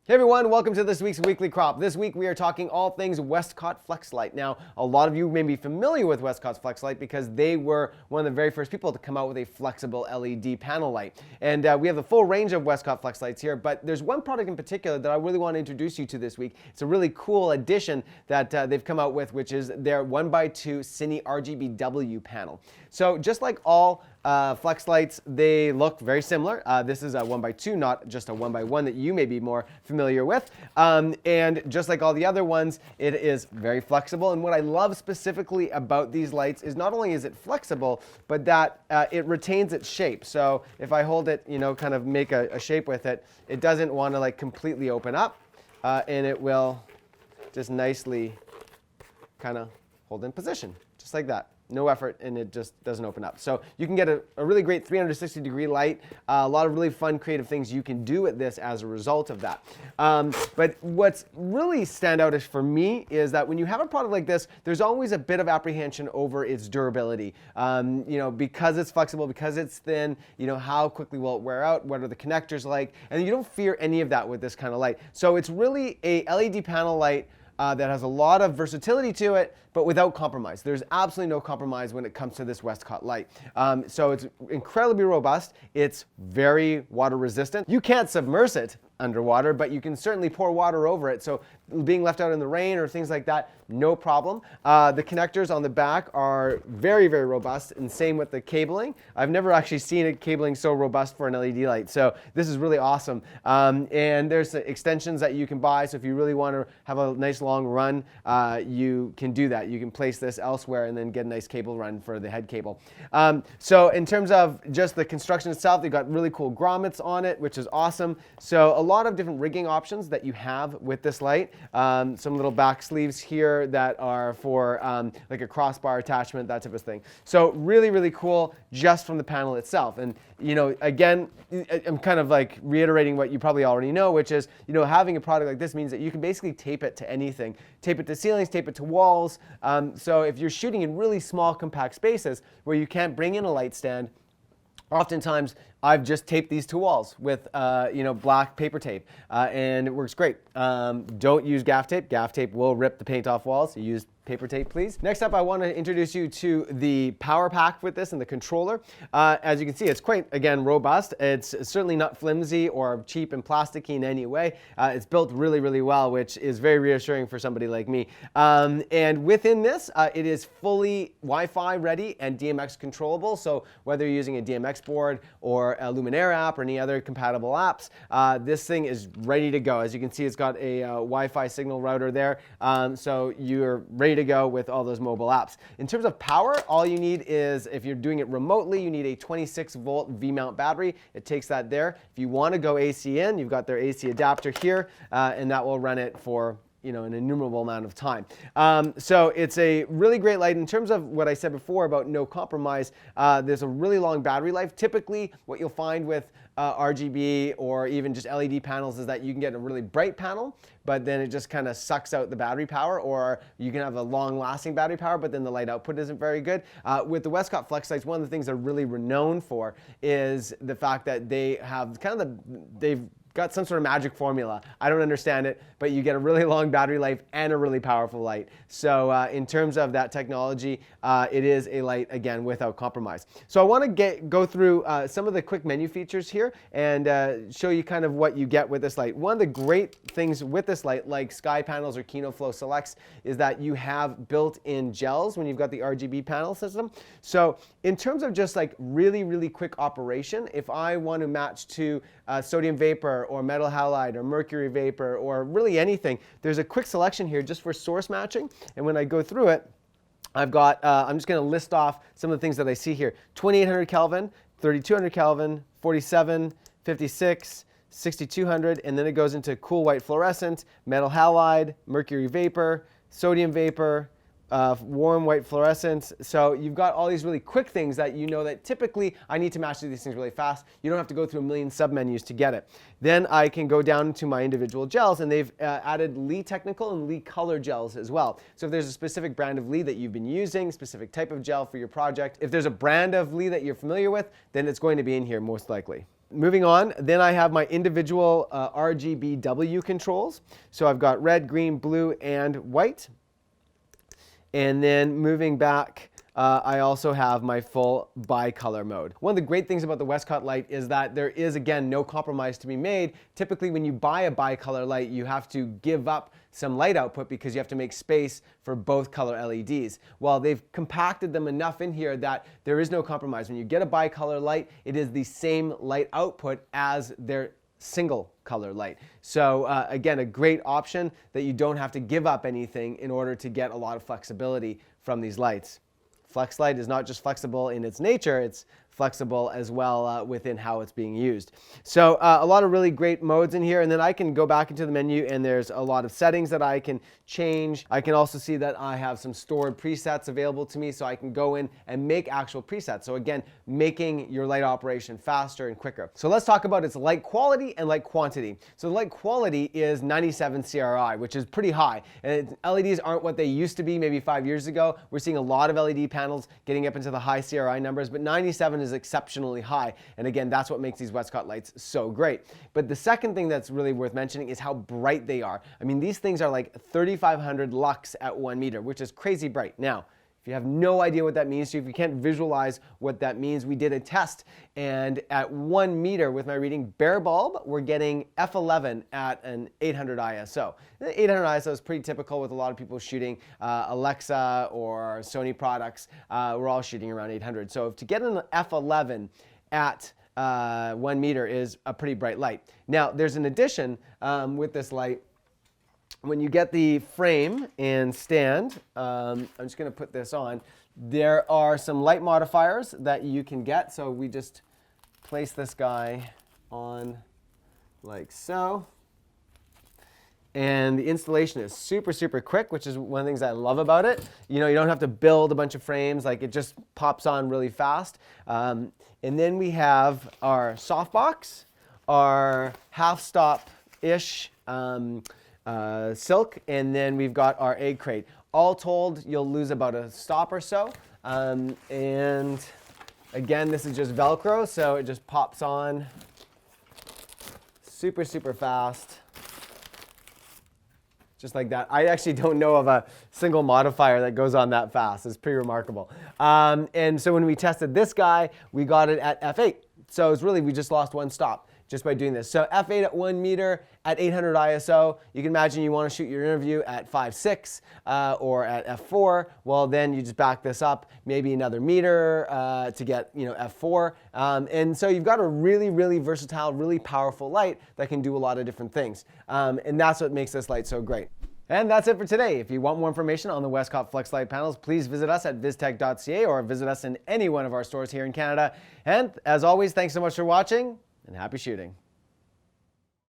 Hey everyone, welcome to this week's Weekly Crop. This week we are talking all things Westcott Flex Light. Now, a lot of you may be familiar with Westcott Flex Light because they were one of the very first people to come out with a flexible LED panel light. And we have the full range of Westcott Flex Lights here, but there's one product in particular that I really want to introduce you to this week. It's a really cool addition that they've come out with, which is their 1x2 Cine RGBW panel. So just like all flex lights, they look very similar. This is a 1x2, not just a 1x1 that you may be more familiar with. And just like all the other ones, it is very flexible. And what I love specifically about these lights is not only is it flexible, but that it retains its shape. So if I hold it, kind of make a shape with it, it doesn't want to like completely open up, and it will just nicely kind of hold in position, just like that. No effort, and it just doesn't open up. So you can get a really great 360-degree light, a lot of really fun creative things you can do with this as a result of that. But what's really standoutish for me is that when you have a product like this, there's always a bit of apprehension over its durability. Because it's flexible, because it's thin, how quickly will it wear out? What are the connectors like? And you don't fear any of that with this kind of light. So it's really a LED panel light that has a lot of versatility to it, but without compromise. There's absolutely no compromise when it comes to this Westcott light. So it's incredibly robust. It's very water resistant. You can't submerge it underwater, but you can certainly pour water over it. So being left out in the rain or things like that, no problem. The connectors on the back are very, very robust, and same with the cabling. I've never actually seen a cabling so robust for an LED light. So this is really awesome. And there's extensions that you can buy. So if you really want to have a nice long run, you can do that. You can place this elsewhere and then get a nice cable run for the head cable. So in terms of just the construction itself, they've got really cool grommets on it, which is awesome. So a lot of different rigging options that you have with this light. Some little back sleeves here that are for like a crossbar attachment, that type of thing. So really, really cool just from the panel itself. And again, I'm kind of like reiterating what you probably already know, which is, having a product like this means that you can basically tape it to anything. Tape it to ceilings, tape it to walls. So if you're shooting in really small, compact spaces where you can't bring in a light stand, oftentimes I've just taped these to walls with black paper tape, and it works great. Don't use gaff tape. Gaff tape will rip the paint off walls. Use paper tape, please. Next up, I want to introduce you to the power pack with this and the controller. As you can see, it's quite, again, robust. It's certainly not flimsy or cheap and plasticky in any way. It's built really, really well, which is very reassuring for somebody like me. And within this, it is fully Wi-Fi ready and DMX controllable. So whether you're using a DMX board or a Luminaire app or any other compatible apps, this thing is ready to go. As you can see, it's got a Wi-Fi signal router there. So you're ready to go with all those mobile apps. In terms of power, all you need is, if you're doing it remotely, you need a 26-volt V-mount battery. It takes that there. If you want to go AC in, you've got their AC adapter here, and that will run it for an innumerable amount of time. So it's a really great light. In terms of what I said before about no compromise, there's a really long battery life. Typically, what you'll find with RGB or even just LED panels is that you can get a really bright panel, but then it just kind of sucks out the battery power, or you can have a long-lasting battery power, but then the light output isn't very good. With the Westcott Flex lights, one of the things they're really renowned for is the fact that they have they've got some sort of magic formula. I don't understand it, but you get a really long battery life and a really powerful light. So in terms of that technology, it is a light, again, without compromise. So I want to go through some of the quick menu features here and show you kind of what you get with this light. One of the great things with this light, like Sky Panels or Kino Flow Selects, is that you have built-in gels when you've got the RGB panel system. So in terms of just like really, really quick operation, if I want to match to sodium vapor or metal halide or mercury vapor or really anything, there's a quick selection here just for source matching. And when I go through it, I've got, I'm just going to list off some of the things that I see here. 2800 Kelvin, 3200 Kelvin, 47, 56, 6200, and then it goes into cool white fluorescent, metal halide, mercury vapor, sodium vapor, warm white fluorescence. So you've got all these really quick things that that typically I need to match these things really fast. You don't have to go through a million submenus to get it. Then I can go down to my individual gels, and they've added Lee Technical and Lee Color gels as well. So if there's a specific brand of Lee that you've been using, specific type of gel for your project, if there's a brand of Lee that you're familiar with, then it's going to be in here most likely. Moving on, then I have my individual RGBW controls. So I've got red, green, blue, and white. And then moving back, I also have my full bicolor mode. One of the great things about the Westcott light is that there is, again, no compromise to be made. Typically, when you buy a bicolor light, you have to give up some light output because you have to make space for both color LEDs. Well, they've compacted them enough in here that there is no compromise. When you get a bicolor light, it is the same light output as their single color light. So again, a great option that you don't have to give up anything in order to get a lot of flexibility from these lights. Flex light is not just flexible in its nature, it's flexible as well within how it's being used. So a lot of really great modes in here, and then I can go back into the menu and there's a lot of settings that I can change. I can also see that I have some stored presets available to me, so I can go in and make actual presets. So again, making your light operation faster and quicker. So let's talk about its light quality and light quantity. So the light quality is 97 CRI, which is pretty high. And LEDs aren't what they used to be maybe 5 years ago. We're seeing a lot of LED panels getting up into the high CRI numbers, but 97 is exceptionally high. And again, that's what makes these Westcott lights so great. But the second thing that's really worth mentioning is how bright they are. I mean, these things are like 3,500 lux at 1 meter, which is crazy bright. Now, if you have no idea what that means to you, if you can't visualize what that means, we did a test, and at 1 meter with my reading bare bulb, we're getting f11 at an 800 ISO. The 800 ISO is pretty typical with a lot of people shooting Alexa or Sony products. We're all shooting around 800. So to get an f11 at 1 meter is a pretty bright light. Now, there's an addition with this light. When you get the frame and stand, I'm just going to put this on. There are some light modifiers that you can get. So we just place this guy on like so. And the installation is super, super quick, which is one of the things I love about it. You know, you don't have to build a bunch of frames. Like, it just pops on really fast. And then we have our softbox, our half-stop-ish silk, and then we've got our egg crate. All told, you'll lose about a stop or so. And again, this is just Velcro, so it just pops on super, super fast. Just like that. I actually don't know of a single modifier that goes on that fast. It's pretty remarkable. And so when we tested this guy, we got it at f8. So it's really, we just lost one stop just by doing this. So f8 at 1 meter at 800 ISO. You can imagine you want to shoot your interview at 5.6 or at f4. Well, then you just back this up maybe another meter to get, you know, f4. And so you've got a really, really versatile, really powerful light that can do a lot of different things. And that's what makes this light so great. And that's it for today. If you want more information on the Westcott Flex Light panels, please visit us at vistek.ca or visit us in any one of our stores here in Canada. And as always, thanks so much for watching, and happy shooting.